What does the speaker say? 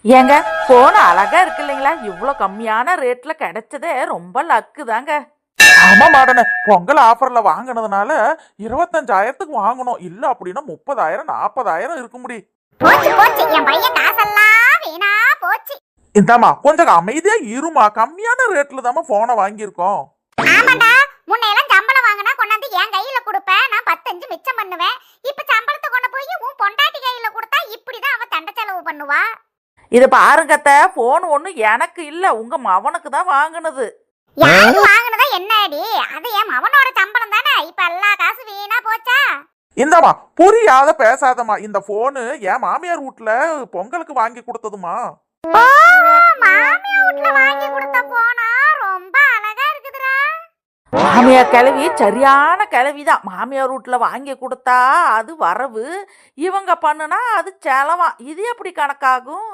ஏங்க, போன் அழகா இருக்கு இல்லைங்களா? இவ்வளோ கம்மியான ரேட்ல கிடைச்சதே ரொம்ப லக்கு தாங்க. ஆமா மாடனே, பொங்கல் ஆஃபர்ல வாங்கினதுனால 25,000க்கு வாங்கணும். இல்ல அப்படின்னா 30,000 40,000 இருக்க முடியும். போச்சு போச்சு, என் பையன் காசெல்லாம் வீணா போச்சு. இந்தாமா கொஞ்சம் அமைதியா இருமா, கம்மியான ரேட்ல தாமா போனை வாங்கியிருக்கோம். ஆமாண்டா, முன்னையெல்லாம் சம்பளம் வாங்கினா கொண்டாந்து என் கையில கொடுப்பேன், நான் 10 மிச்சம் பண்ணுவேன். இப்ப சம்பளத்தை கொண்டு போய் உன் பொண்டாட்டி கையில கொடுத்தா இப்படிதான் அவ தண்ட செலவு பண்ணுவா. இது பாருங்கத்த, போன் ஒண்ணு எனக்கு இல்ல, உங்க மவனுக்கு தான் வாங்கினது. யாரு வாங்கினதா என்னடி? அது என் அவனோட சம்பளம் தானே. இப்ப எல்லா காசு வீணா போச்சா? இந்தாமா புரியாத பேசாதமா, இந்த போனு என் மாமியார் வீட்டுல பொங்கலுக்கு வாங்கி கொடுத்ததுமா. ஓ, மாமியார் வீட்ல வாங்கி கொடுத்த போனா ரொம்ப அழகா இருக்குதுடா. மாமியார் கிழவி சரியான கிழவிதான். மாமியார் வீட்டுல வாங்கி கொடுத்தா அது வரவு, இவங்க பண்ணுனா அது செலவா. இது எப்படி கணக்காகும்?